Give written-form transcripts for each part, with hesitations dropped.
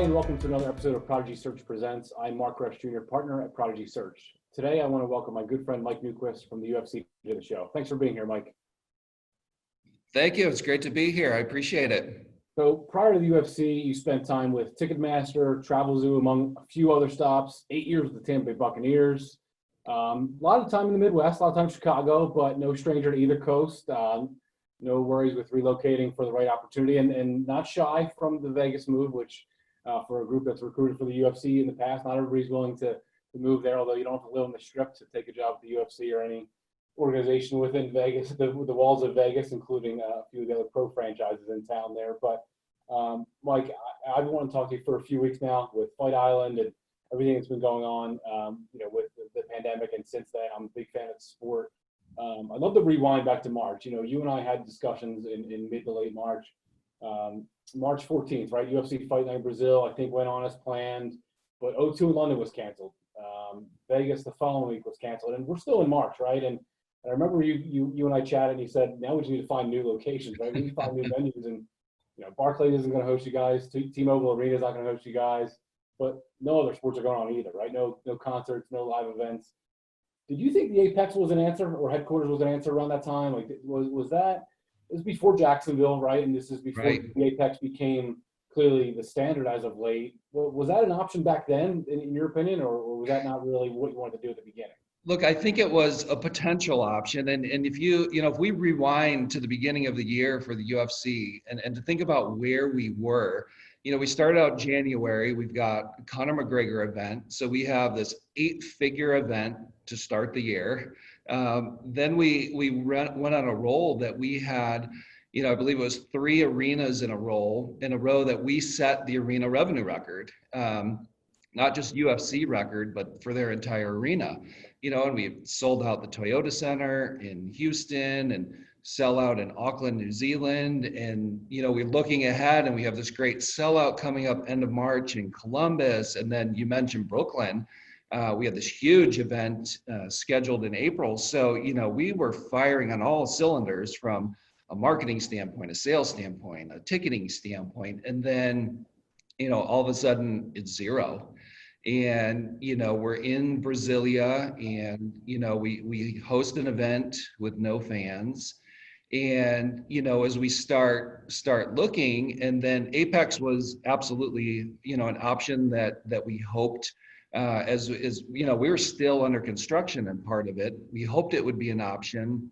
and welcome to another episode of Prodigy Search Presents. I'm Mark Rush Jr., partner at Prodigy Search. Today, I want to welcome my good friend Mike Newquist from the UFC to the show. Thanks for being here, Mike. Thank you. It's great to be here. I appreciate it. So prior to the UFC, you spent time with Ticketmaster, Travel Zoo, among a few other stops, 8 years with the Tampa Bay Buccaneers. A lot of time in the Midwest, a lot of time in Chicago, but no stranger to either coast. No worries with relocating for the right opportunity, and not shy from the Vegas move, which for a group that's recruited for the UFC in the past, not everybody's willing to move there, although you don't have to live on the Strip to take a job at the UFC or any organization within Vegas, the walls of Vegas, including a few of the other pro franchises in town there. But Mike, I've wanted to talk to you for a few weeks now with Fight Island and everything that's been going on, with the pandemic. And since then, I'm a big fan of the sport. I'd love to rewind back to March. You and I had discussions in mid to late March. March 14th, right? UFC Fight Night in Brazil, I think went on as planned, but O2 in London was canceled. Vegas the following week was canceled, and we're still in March, right? And I remember you and I chatted, and you said, now we just need to find new locations, right? We need to find new venues, and Barclays isn't going to host you guys, T-Mobile Arena is not going to host you guys, but no other sports are going on either, right? No concerts, no live events. Did you think the Apex was an answer, or headquarters was an answer around that time? Like, was that? It was before Jacksonville, right? And this is before the Apex became clearly the standard as of late. Was that an option back then, in your opinion, or was that not really what you wanted to do at the beginning? Look, I think it was a potential option. And if if we rewind to the beginning of the year for the UFC and to think about where we were, we started out January, we've got Conor McGregor event. So we have this 8-figure event to start the year. Then we went on a roll that we had, I believe it was 3 arenas in a row that we set the arena revenue record, not just UFC record, but for their entire arena, and we sold out the Toyota Center in Houston and sell out in Auckland, New Zealand. And, we're looking ahead and we have this great sellout coming up end of March in Columbus. And then you mentioned Brooklyn. We had this huge event scheduled in April. So, we were firing on all cylinders from a marketing standpoint, a sales standpoint, a ticketing standpoint. And then, all of a sudden it's zero. And, we're in Brasilia and, we host an event with no fans. And, as we start looking, and then Apex was absolutely, an option that we hoped, as we were still under construction and part of it. We hoped it would be an option,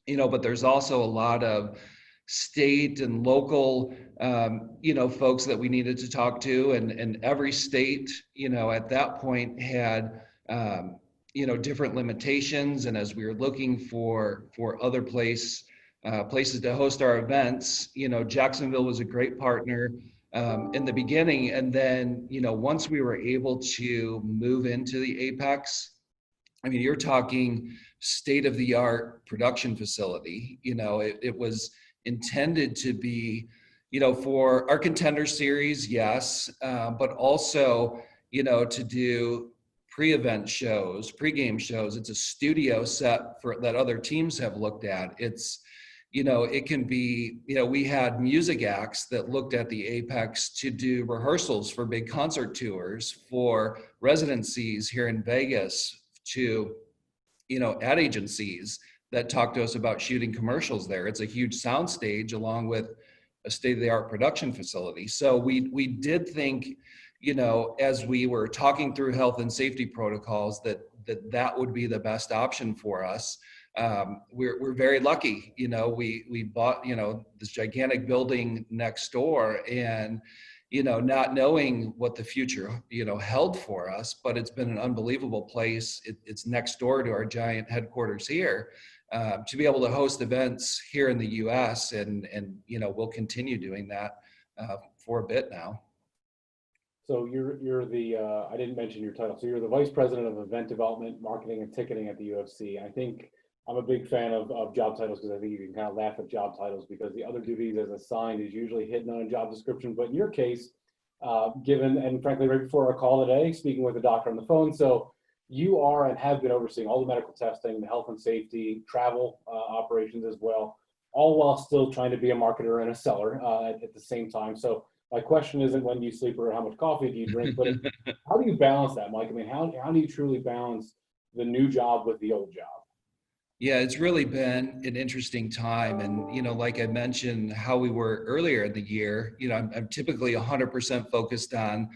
but there's also a lot of state and local, folks that we needed to talk to, and every state, at that point had, different limitations. And as we were looking for other places to host our events, Jacksonville was a great partner in the beginning. And then, once we were able to move into the Apex, I mean, you're talking state-of-the-art production facility. It was intended to be, for our Contender Series, yes, but also, to do pre-event shows, pre-game shows. It's a studio set that other teams have looked at. It's, it can be, we had music acts that looked at the Apex to do rehearsals for big concert tours, for residencies here in Vegas, to, ad agencies that talk to us about shooting commercials there. It's a huge soundstage along with a state-of-the-art production facility. So we did think, as we were talking through health and safety protocols, that would be the best option for us. We're very lucky, we bought, this gigantic building next door, and, not knowing what the future, held for us, but it's been an unbelievable place. It's next door to our giant headquarters here, to be able to host events here in the US, and we'll continue doing that for a bit now. So you're the, I didn't mention your title. So you're the Vice President of Event Development, Marketing, and Ticketing at the UFC. And I think I'm a big fan of job titles, because I think you can kind of laugh at job titles, because the other duties as assigned is usually hidden on a job description. But in your case, given, and frankly, right before our call today, speaking with a doctor on the phone, so you are and have been overseeing all the medical testing, the health and safety, travel operations as well, all while still trying to be a marketer and a seller at the same time. So my question isn't when do you sleep or how much coffee do you drink, but how do you balance that, Mike? I mean, how do you truly balance the new job with the old job? Yeah, it's really been an interesting time. And, like I mentioned, how we were earlier in the year, I'm typically 100% focused on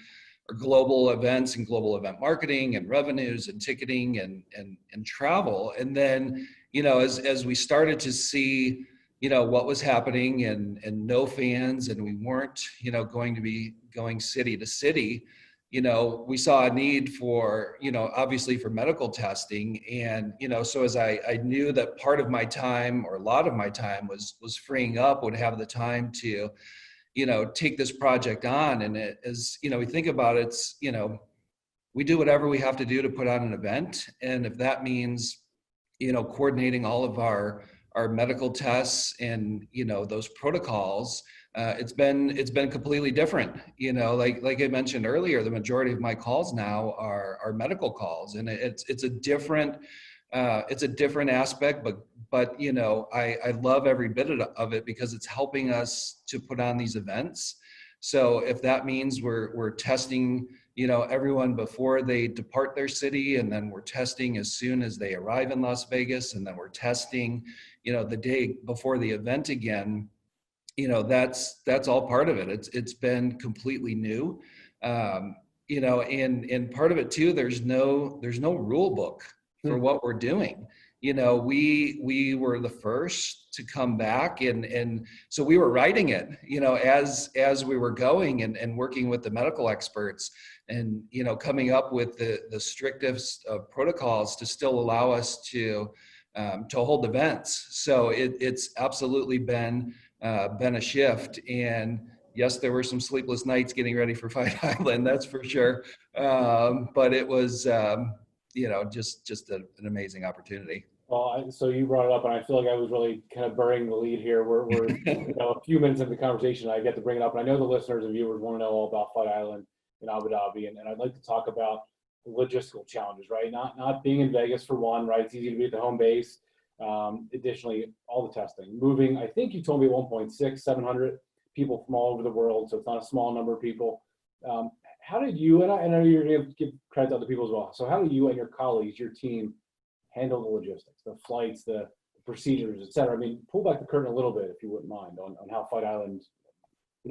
our global events and global event marketing and revenues and ticketing and travel. And then, as we started to see, what was happening and no fans, and we weren't, going to be going city to city, we saw a need for, obviously for medical testing. And, so as I knew that part of my time or a lot of my time was freeing up, would have the time to, take this project on. And we think about it, we do whatever we have to do to put on an event. And if that means, coordinating all of our medical tests and, those protocols, it's been completely different. Like I mentioned earlier, the majority of my calls now are medical calls, and it's a different aspect, but I love every bit of it because it's helping us to put on these events. So if that means we're testing, everyone before they depart their city, and then we're testing as soon as they arrive in Las Vegas, and then we're testing, the day before the event again, that's all part of it. It's been completely new. And part of it too, there's no rule book for what we're doing. We were the first to come back, and so we were writing it, as we were going and working with the medical experts and, coming up with the strictest of protocols to still allow us to hold events. So it's absolutely been a shift. And yes, there were some sleepless nights getting ready for Fight Island, that's for sure. But it was, just an amazing opportunity. Well, so you brought it up, and I feel like I was really kind of burying the lead here. We're a few minutes into the conversation. I get to bring it up, and I know the listeners and viewers want to know all about Fight Island in Abu Dhabi, and I'd like to talk about the logistical challenges, right? Not being in Vegas for one, right? It's easy to be at the home base. Additionally, all the testing, moving. I think you told me 1.6, 700 people from all over the world, so it's not a small number of people. How did you, and I know you're going to give credit to other people as well. So how do you and your colleagues, your team, handle the logistics, the flights, the procedures, et cetera? I mean, pull back the curtain a little bit, if you wouldn't mind, on how Fight Island,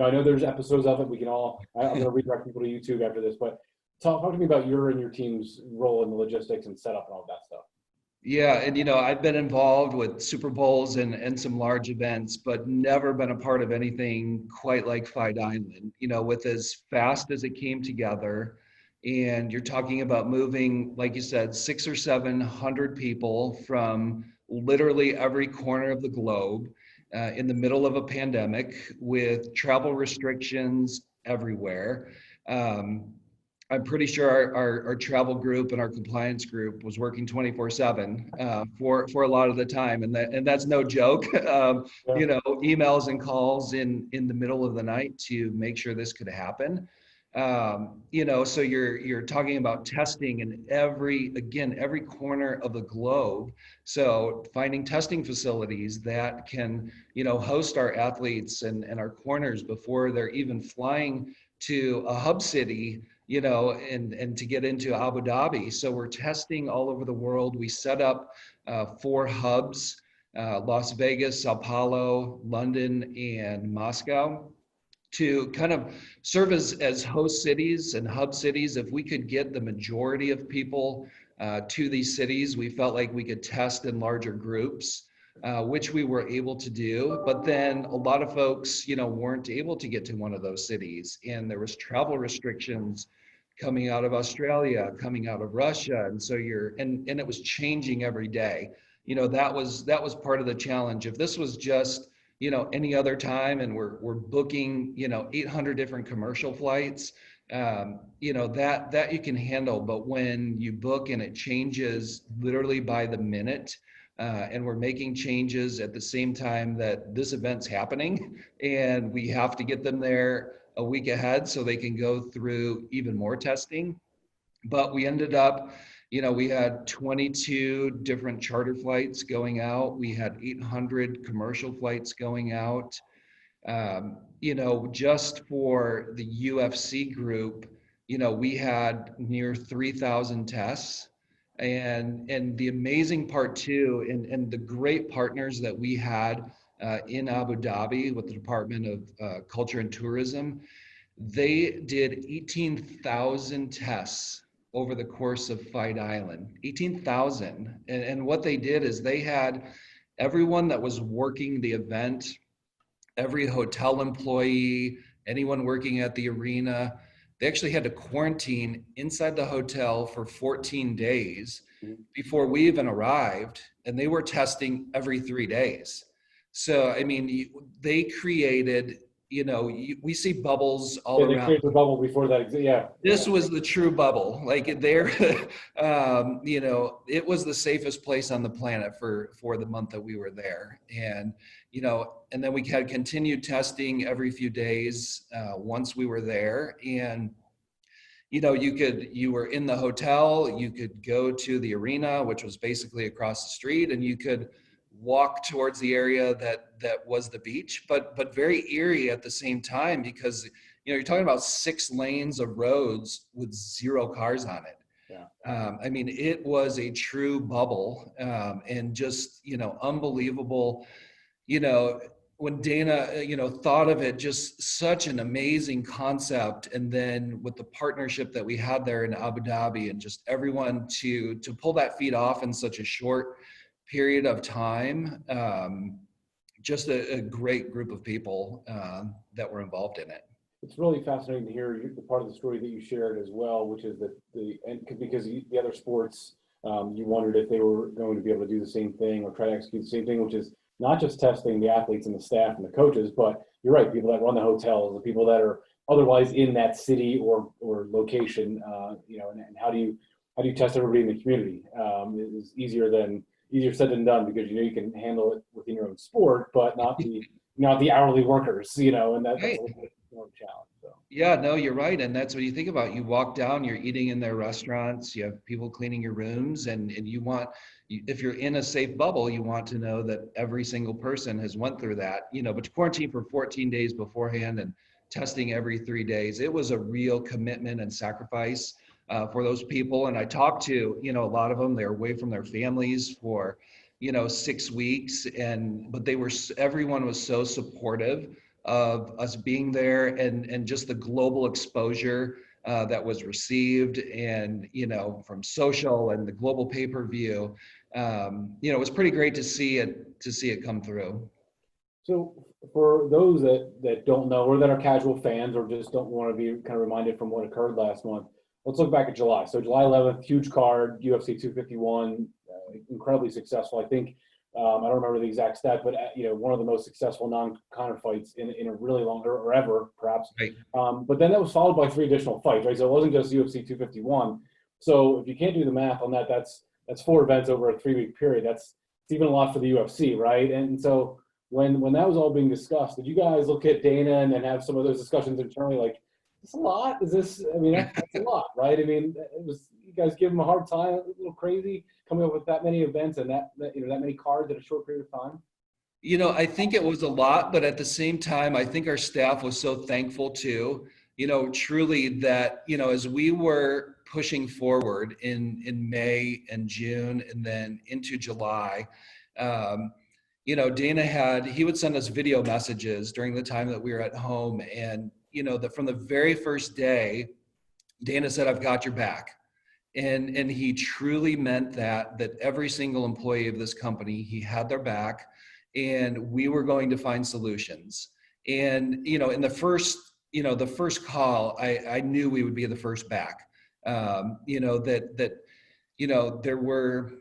I know there's episodes of it. We can all, I'm going to redirect people to YouTube after this, but talk to me about your and your team's role in the logistics and setup and all that stuff. Yeah, and I've been involved with Super Bowls and some large events, but never been a part of anything quite like Fight Island, with as fast as it came together. And you're talking about moving, like you said, 600 or 700 people from literally every corner of the globe in the middle of a pandemic with travel restrictions everywhere. I'm pretty sure our travel group and our compliance group was working 24/7 for a lot of the time, and that's no joke. Emails and calls in the middle of the night to make sure this could happen. So you're talking about testing in every corner of the globe. So finding testing facilities that can, host our athletes and our corners before they're even flying to a hub city, and to get into Abu Dhabi. So we're testing all over the world. We set up 4 hubs, Las Vegas, Sao Paulo, London, and Moscow, to kind of serve as host cities and hub cities. If we could get the majority of people to these cities, we felt like we could test in larger groups, which we were able to do. But then a lot of folks, weren't able to get to one of those cities, and there was travel restrictions coming out of Australia, coming out of Russia. And so and it was changing every day. That was part of the challenge. If this was just, any other time, and we're booking, 800 different commercial flights, that you can handle. But when you book and it changes literally by the minute, and we're making changes at the same time that this event's happening, and we have to get them there a week ahead so they can go through even more testing. But we ended up, we had 22 different charter flights going out. We had 800 commercial flights going out. Just for the UFC group, we had near 3,000 tests. And the amazing part too, and the great partners that we had in Abu Dhabi with the Department of Culture and Tourism, they did 18,000 tests over the course of Fight Island. 18,000. And what they did is they had everyone that was working the event, every hotel employee, anyone working at the arena, they actually had to quarantine inside the hotel for 14 days before we even arrived, and they were testing every 3 days. So, I mean, they created, we see bubbles all Yeah, they around. created the bubble before that. Yeah. This was the true bubble. Like there, it was the safest place on the planet for the month that we were there. And, and then we had continued testing every few days once we were there. And, you were in the hotel, you could go to the arena, which was basically across the street, and you could walk towards the area that was the beach, but very eerie at the same time, because you're talking about 6 lanes of roads with 0 cars on it. Yeah. I mean, it was a true bubble, and just unbelievable. When Dana thought of it, just such an amazing concept, and then with the partnership that we had there in Abu Dhabi, and just everyone to pull that feat off in such a short period of time, just a great group of people that were involved in it. It's really fascinating to hear the part of the story that you shared as well, which is that because the other sports, you wondered if they were going to be able to do the same thing or try to execute the same thing, which is not just testing the athletes and the staff and the coaches, but you're right, people that run the hotels, the people that are otherwise in that city or location, and how do you test everybody in the community? It is easier said than done, because you can handle it within your own sport, but not the hourly workers, and that's Right. a little bit more of a challenge. So. Yeah, no, you're right. And that's what you think about. You walk down, you're eating in their restaurants, you have people cleaning your rooms, and if you're in a safe bubble, you want to know that every single person has went through that, but to quarantine for 14 days beforehand and testing every 3 days, it was a real commitment and sacrifice for those people. And I talked to, a lot of them, they're away from their families for, 6 weeks, but everyone was so supportive of us being there, and just the global exposure that was received, and from social and the global pay-per-view, it was pretty great to see it come through. So for those that don't know, or that are casual fans, or just don't want to be kind of reminded from what occurred last month, let's look back at July. So July 11th, huge card, UFC 251, incredibly successful. I think, I don't remember the exact stat, but one of the most successful non-Conor fights in a really long, or ever, perhaps. Right. But then that was followed by 3 additional fights, right? So it wasn't just UFC 251. So if you can't do the math on that, that's 4 events over a 3-week period. It's even a lot for the UFC, right? And so when that was all being discussed, did you guys look at Dana and then have some of those discussions internally, like, is this a lot? That's a lot, right? I mean, you guys give them a hard time, a little crazy, coming up with that many events and that many cards in a short period of time? I think it was a lot, but at the same time, I think our staff was so thankful too, truly, that, as we were pushing forward in May and June and then into July, Dana he would send us video messages during the time that we were at home. And, from the very first day, Dana said, "I've got your back." And he truly meant that every single employee of this company, he had their back, and we were going to find solutions. And, in the first call, I knew we would be the first back. There were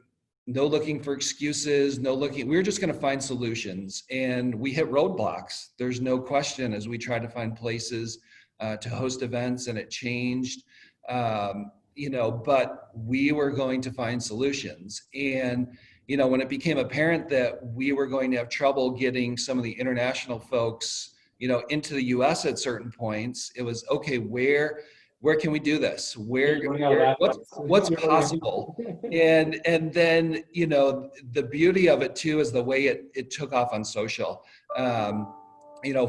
no looking for excuses, we were just going to find solutions. And we hit roadblocks. There's no question, as we tried to find places to host events, and it changed. But we were going to find solutions. And, when it became apparent that we were going to have trouble getting some of the international folks, into the US at certain points, it was, okay, where can we do this? What's possible? And then, the beauty of it too is the way it took off on social.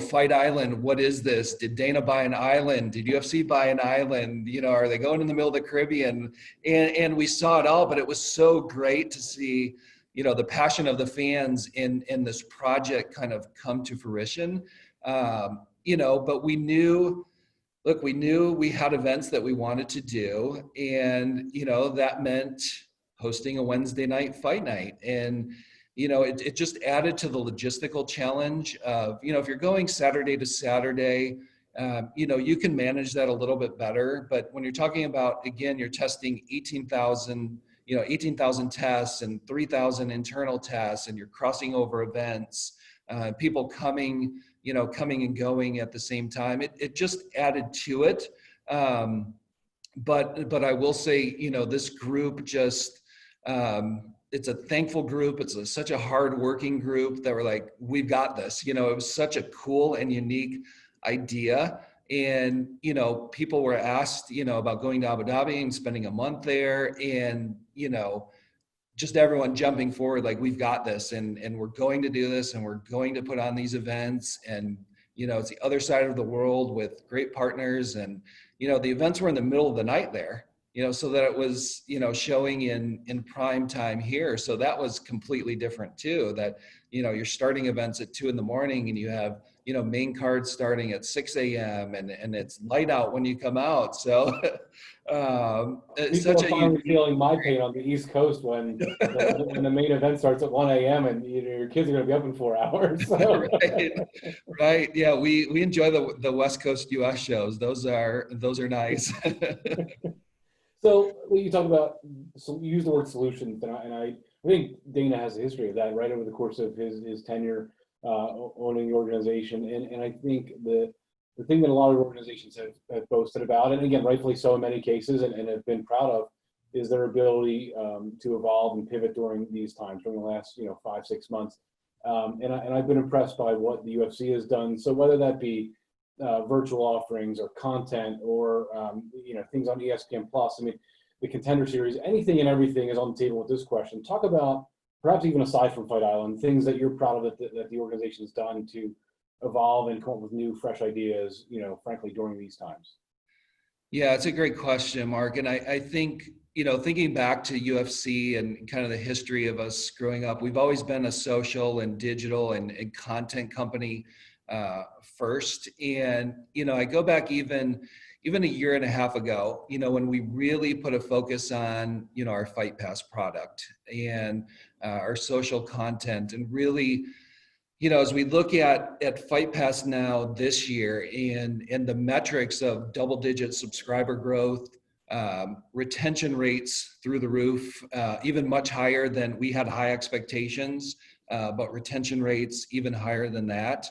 Fight Island, what is this? Did Dana buy an island? Did UFC buy an island? Are they going in the middle of the Caribbean? And we saw it all, but it was so great to see, the passion of the fans in this project kind of come to fruition. But we knew we had events that we wanted to do. And, that meant hosting a Wednesday night fight night. And, it just added to the logistical challenge of, if you're going Saturday to Saturday, you can manage that a little bit better. But when you're talking about, again, you're testing 18,000 tests and 3,000 internal tests, and you're crossing over events, people coming and going at the same time, it just added to it. But I will say, this group just, it's a thankful group. It's such a hard-working group that we're like, we've got this. It was such a cool and unique idea. And, people were asked, about going to Abu Dhabi and spending a month there. And, just everyone jumping forward, like, we've got this, and we're going to do this, and we're going to put on these events. And, it's the other side of the world with great partners. And, the events were in the middle of the night there. So that it was, showing in prime time here. So that was completely different too, that, you're starting events at 2 a.m. and you have, main cards starting at 6 a.m. and it's light out when you come out. So it's People such are finally feeling my pain on the East Coast when the main event starts at 1 a.m. and your kids are going to be up in 4 hours. So. Right. Yeah. We enjoy the West Coast US shows. Those are nice. So when you talk about, so you use the word solutions, and I think Dana has a history of that right over the course of his tenure owning the organization. And I think the thing that a lot of organizations have boasted about, and again, rightfully so in many cases, and have been proud of, is their ability to evolve and pivot during these times, during the last 5-6 months. And I've been impressed by what the UFC has done. So whether that be virtual offerings or content or things on ESPN Plus. I mean, the Contender Series, anything and everything is on the table with this question. Talk about, perhaps even aside from Fight Island, things that you're proud of that the organization's done to evolve and come up with new, fresh ideas, frankly, during these times. Yeah, it's a great question, Mark. And I think, thinking back to UFC and kind of the history of us growing up, we've always been a social and digital and content company first. And, I go back even a year and a half ago, when we really put a focus on, our Fight Pass product and our social content, and really, as we look at Fight Pass now this year and the metrics of double-digit subscriber growth, retention rates through the roof, even much higher than we had high expectations, but retention rates even higher than that.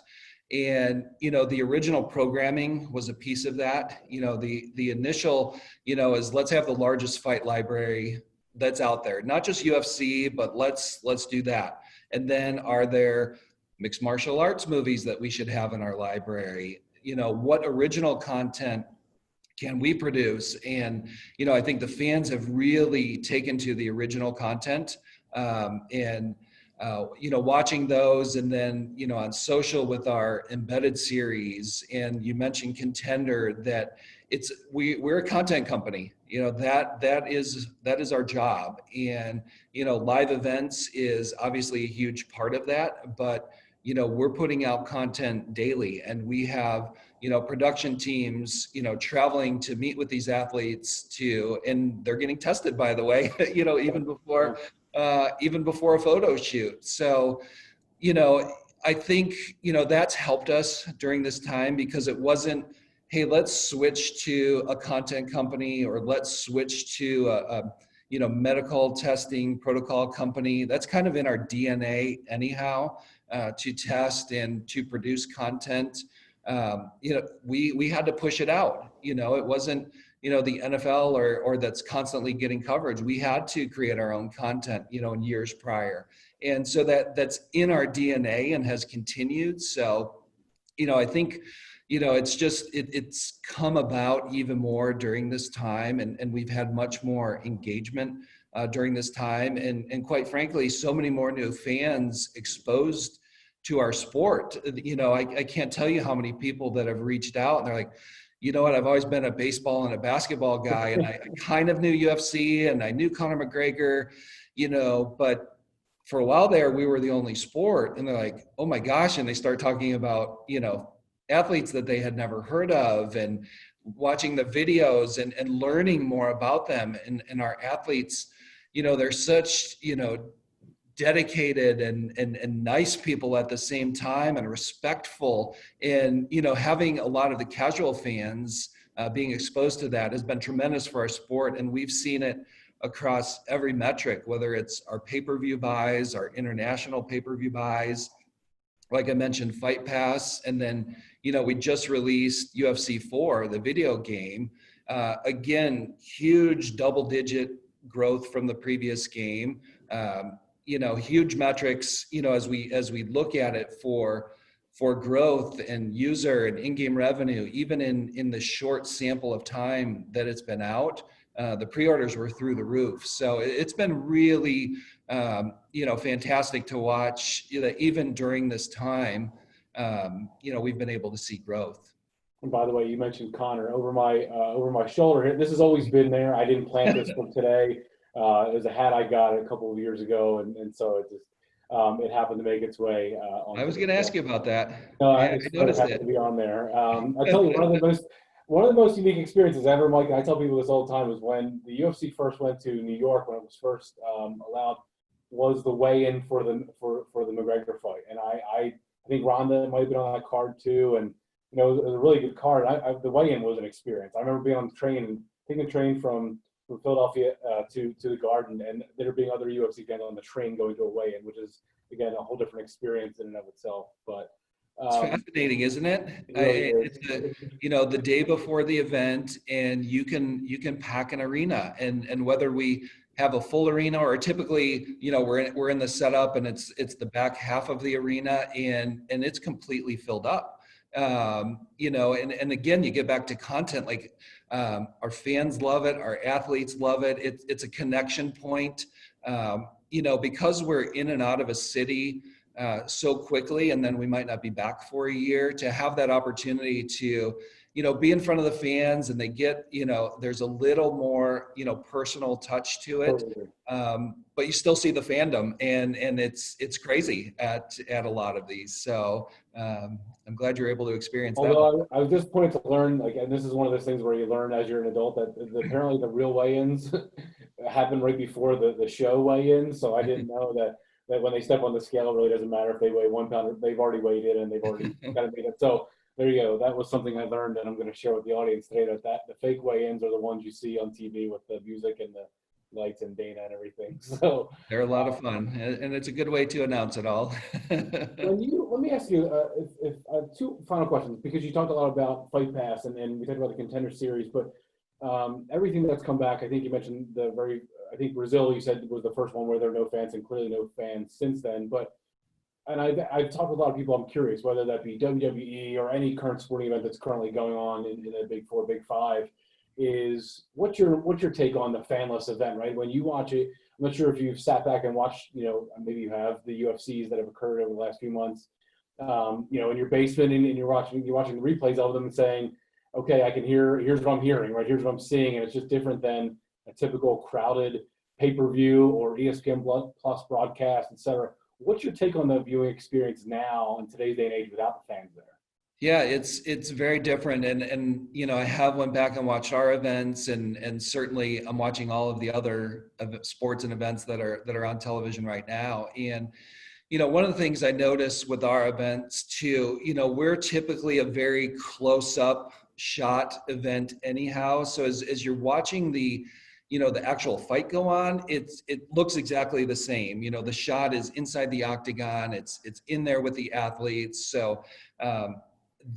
And, the original programming was a piece of that. The initial, is let's have the largest fight library that's out there, not just UFC, but let's do that. And then are there mixed martial arts movies that we should have in our library? What original content can we produce? And, I think the fans have really taken to the original content, and watching those, and then, on social with our embedded series. And you mentioned Contender, that we're a content company, that is our job. And, live events is obviously a huge part of that, but, we're putting out content daily, and we have, production teams, traveling to meet with these athletes and they're getting tested, by the way, even before a photo shoot. So, I think, that's helped us during this time, because it wasn't, hey, let's switch to a content company, or let's switch to a medical testing protocol company. That's kind of in our DNA anyhow, to test and to produce content. We had to push it out. It wasn't, the NFL or that's constantly getting coverage. We had to create our own content, in years prior. And so that's in our DNA and has continued. So, I think, it's just, it's come about even more during this time, and we've had much more engagement during this time. And quite frankly, so many more new fans exposed to our sport. You know, I can't tell you how many people that have reached out and they're like, you know what, I've always been a baseball and a basketball guy, and I kind of knew UFC and I knew Conor McGregor, you know, but for a while there, we were the only sport. And they're like, oh my gosh. And they start talking about, you know, athletes that they had never heard of, and watching the videos and learning more about them. And our athletes, you know, they're such, you know, dedicated and nice people at the same time, and respectful. And, you know, having a lot of the casual fans being exposed to that has been tremendous for our sport. And we've seen it across every metric, whether it's our pay-per-view buys, our international pay-per-view buys, like I mentioned, Fight Pass. And then, you know, we just released UFC 4, the video game. Again, huge double-digit growth from the previous game. You know, huge metrics, you know, as we look at it for growth and user and in-game revenue, even in the short sample of time that it's been out, the pre-orders were through the roof. So it's been really, you know, fantastic to watch, you know, even during this time. You know, we've been able to see growth. And by the way, you mentioned Connor over my shoulder here. This has always been there. I didn't plant this from today. It was a hat I got a couple of years ago, and so it just it happened to make its way. I was going to ask you about that. I noticed it to be on there. I tell you, one of the most unique experiences ever, Mike. And I tell people this all the time, was when the UFC first went to New York, when it was first allowed, was the weigh-in for the McGregor fight, and I think Ronda might have been on that card too, and you know, it was a really good card. The weigh-in was an experience. I remember being on the train and taking the train from Philadelphia to the Garden, and there being other UFC fans on the train going to a weigh-in, which is again a whole different experience in and of itself. But it's fascinating, isn't it? It's you know, the day before the event, and you can pack an arena, and whether we have a full arena or typically, you know, we're in the setup and it's the back half of the arena, and it's completely filled up. You know, and again, you get back to content, like our fans love it, our athletes love it. It's a connection point, you know, because we're in and out of a city so quickly, and then we might not be back for a year, to have that opportunity to, you know, be in front of the fans, and they get, you know, there's a little more, you know, personal touch to it. But you still see the fandom, and it's crazy at a lot of these. So I'm glad you're able to experience that. Although I was disappointed to learn, like, and this is one of those things where you learn as you're an adult, that apparently the real weigh-ins happen right before the show weigh-ins. So I didn't know that when they step on the scale, it really doesn't matter if they weigh 1 pound. They've already weighed in, and they've already kind of made it. So there you go. That was something I learned, and I'm going to share with the audience today, that the fake weigh-ins are the ones you see on TV with the music and the lights and Dana and everything. So they're a lot of fun, and it's a good way to announce it all. let me ask you if two final questions, because you talked a lot about Fight Pass, and we talked about the Contender Series, but everything that's come back. I think you mentioned I think Brazil, you said, was the first one where there are no fans, and clearly no fans since then. But I've talked to a lot of people. I'm curious whether that be WWE or any current sporting event that's currently going on in the Big Four, Big Five. Is what's your take on the fanless event, right? When you watch it, I'm not sure if you've sat back and watched, you know, maybe you have, the UFCs that have occurred over the last few months, you know, in your basement, and you're watching the replays of them and saying, okay, I can here's what I'm hearing, right? Here's what I'm seeing. And it's just different than a typical crowded pay-per-view or ESPN Plus broadcast, et cetera. What's your take on the viewing experience now in today's day and age without the fans there? Yeah, it's very different, and you know, I went back and watched our events, and certainly I'm watching all of the other sports and events that are on television right now. And you know, one of the things I noticed with our events too, you know, we're typically a very close-up shot event anyhow. So as you're watching the actual fight go on, it looks exactly the same. You know, the shot is inside the octagon, it's in there with the athletes. So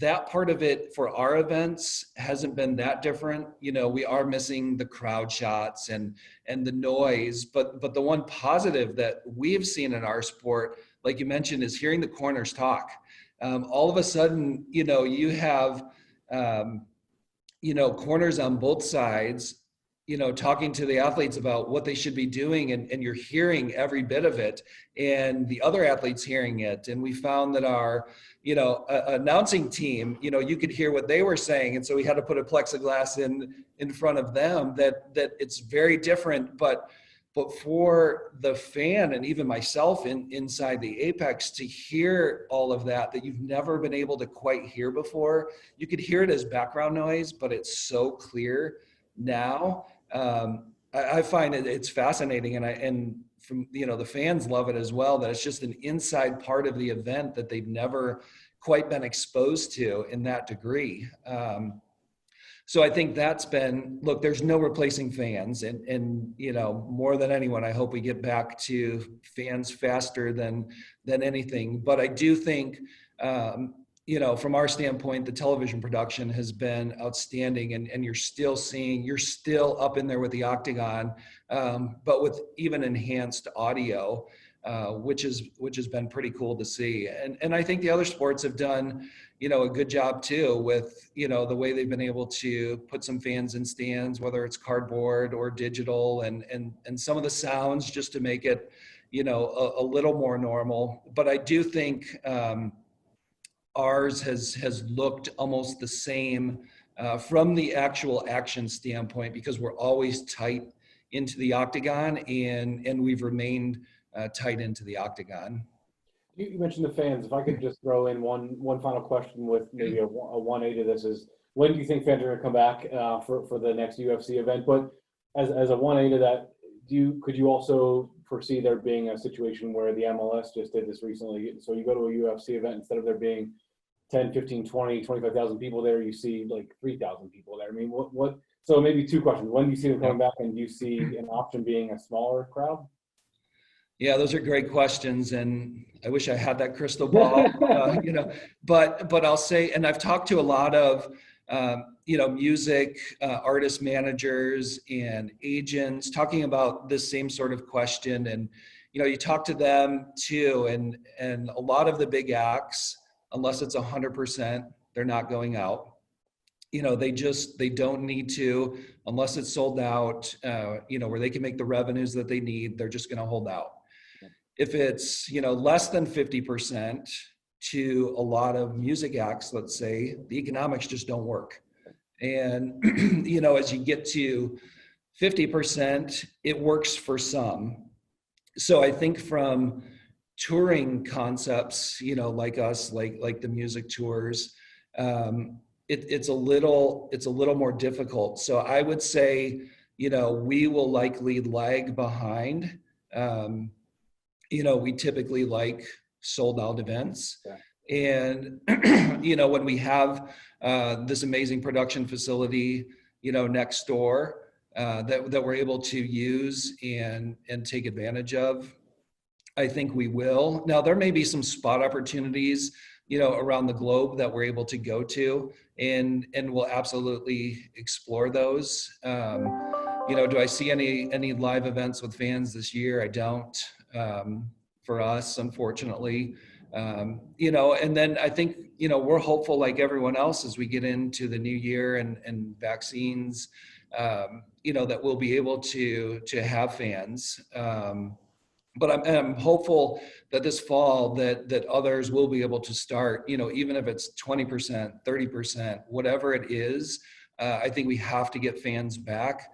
that part of it for our events hasn't been that different. You know, we are missing the crowd shots and the noise, but the one positive that we've seen in our sport, like you mentioned, is hearing the corners talk. All of a sudden, you know, you have, you know, corners on both sides talking to the athletes about what they should be doing, and you're hearing every bit of it, and the other athletes hearing it. And we found that our, announcing team, you could hear what they were saying. And so we had to put a plexiglass in front of them that it's very different, but for the fan and even myself inside the Apex to hear all of that you've never been able to quite hear before. You could hear it as background noise, but it's so clear now. I find it's fascinating, and from the fans love it as well, that it's just an inside part of the event that they've never quite been exposed to in that degree. So I think that's been, look, there's no replacing fans, and more than anyone, I hope we get back to fans faster than anything. But I do think from our standpoint, the television production has been outstanding, and you're still up in there with the octagon, but with even enhanced audio, which has been pretty cool to see. And I think the other sports have done, a good job too with, the way they've been able to put some fans in stands, whether it's cardboard or digital, and some of the sounds just to make it, a little more normal. But I do think, ours has looked almost the same from the actual action standpoint, because we're always tight into the octagon, and we've remained tight into the octagon. You mentioned the fans. If I could just throw in one final question with maybe a 180 to this is, when do you think fans are going to come back for the next UFC event? But as a 180 to that, could you also foresee there being a situation where the MLS just did this recently? So you go to a UFC event, instead of there being 10, 15, 20, 25,000 people there, you see like 3,000 people there. I mean, so maybe two questions. When do you see them coming back, and do you see an option being a smaller crowd? Yeah, those are great questions, and I wish I had that crystal ball, but I'll say, and I've talked to a lot of, music artist managers and agents talking about this same sort of question. And, you talk to them too, and a lot of the big acts, unless it's 100%, they're not going out. They don't need to, unless it's sold out, where they can make the revenues that they need, they're just going to hold out. If it's, less than 50% to a lot of music acts, let's say, the economics just don't work. And, as you get to 50%, it works for some. So I think from touring concepts, like us, like the music tours, it's a little more difficult. So I would say, we will likely lag behind. We typically like sold out events. Yeah. And, when we have this amazing production facility, next door, that we're able to use and take advantage of, I think we will. Now, there may be some spot opportunities, around the globe that we're able to go to, and we'll absolutely explore those. Do I see any live events with fans this year? I don't, for us, unfortunately. And then I think, we're hopeful, like everyone else, as we get into the new year and vaccines, that we'll be able to have fans. But I'm hopeful that this fall that others will be able to start, even if it's 20%, 30%, whatever it is. I think we have to get fans back,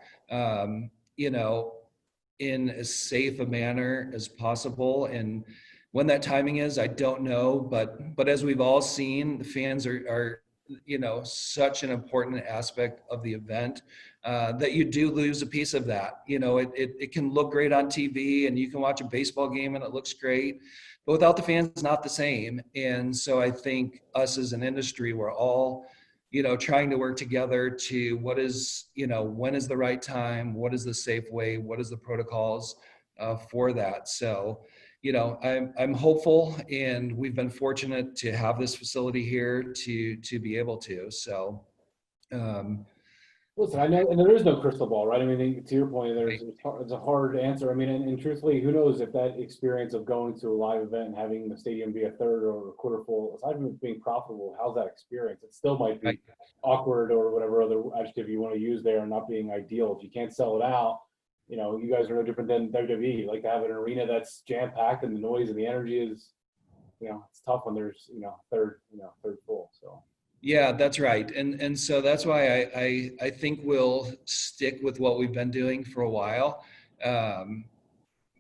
in as safe a manner as possible. And when that timing is, I don't know. But as we've all seen, the fans are such an important aspect of the event, that you do lose a piece of that. It can look great on TV, and you can watch a baseball game and it looks great, but without the fans, it's not the same. And so I think us as an industry, we're all, trying to work together to when is the right time, what is the safe way, what is the protocols for that. So, I'm hopeful, and we've been fortunate to have this facility here to be able to. So, Listen, I know, and there is no crystal ball, right? I mean, to your point, Right. it's a hard answer. I mean, and truthfully, who knows if that experience of going to a live event and having the stadium be a third or a quarter full, aside from it being profitable, how's that experience? It still might Right. be awkward or whatever other adjective you want to use there, and not being ideal. If you can't sell it out, you guys are no different than WWE. You like to have an arena that's jam packed, and the noise and the energy is, it's tough when there's, third full. So. Yeah, that's right. And so that's why I think we'll stick with what we've been doing for a while. Um,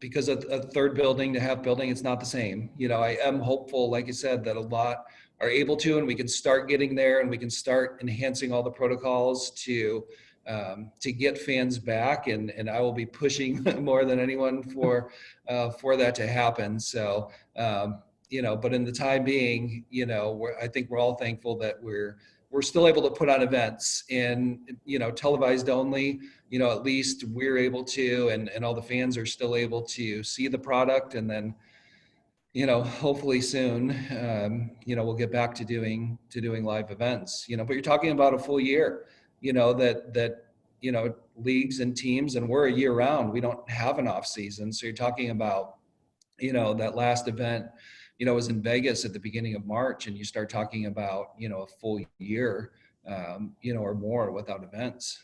because a third building to half building, it's not the same. I am hopeful, like you said, that a lot are able to, and we can start getting there, and we can start enhancing all the protocols to get fans back. And I will be pushing more than anyone for that to happen. So, but in the time being, I think we're all thankful that we're still able to put on events and, televised only, at least we're able to, and all the fans are still able to see the product. And then, hopefully soon, we'll get back to doing live events, but you're talking about a full year, that leagues and teams, and we're a year round. We don't have an off season. So you're talking about, that last event, was in Vegas at the beginning of March, and you start talking about, a full year, or more without events.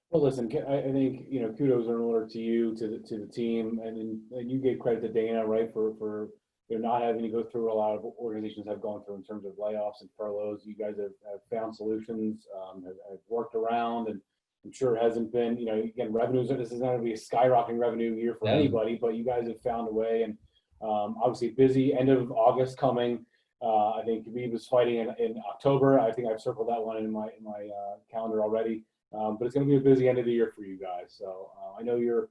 Well, listen, I think, kudos are in order to you, to the team, and you gave credit to Dana, right, for not having to go through a lot of organizations have gone through in terms of layoffs and furloughs. You guys have found solutions, have worked around, and I'm sure it hasn't been, again, revenues. This is not going to be a skyrocketing revenue year for No. anybody, but you guys have found a way, and obviously busy end of August coming. I think Khabib was fighting in October. I think I've circled that one in my calendar already. But it's going to be a busy end of the year for you guys. So I know your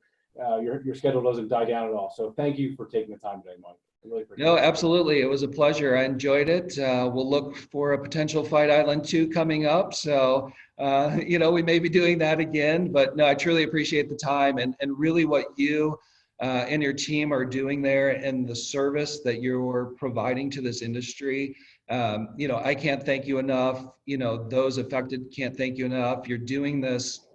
schedule doesn't die down at all. So thank you for taking the time today, Mike. I really appreciate No, it. absolutely. It was a pleasure. I enjoyed it. We'll look for a potential Fight Island 2 coming up. So, we may be doing that again, but no, I truly appreciate the time and really what you and your team are doing there, and the service that you're providing to this industry. I can't thank you enough. Those affected can't thank you enough. You're doing this,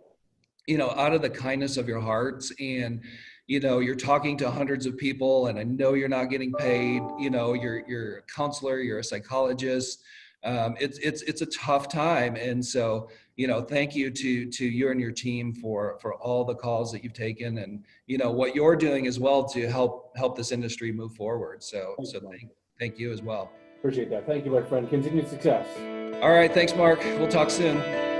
out of the kindness of your hearts, and you're talking to hundreds of people, and I know you're not getting paid. You're a counselor, you're a psychologist. It's a tough time, and so thank you to you and your team for all the calls that you've taken, and what you're doing as well to help this industry move forward. So Thanks, Mike. thank you as well. Appreciate that. Thank you, my friend. Continued success. All right, thanks, Mark. We'll talk soon.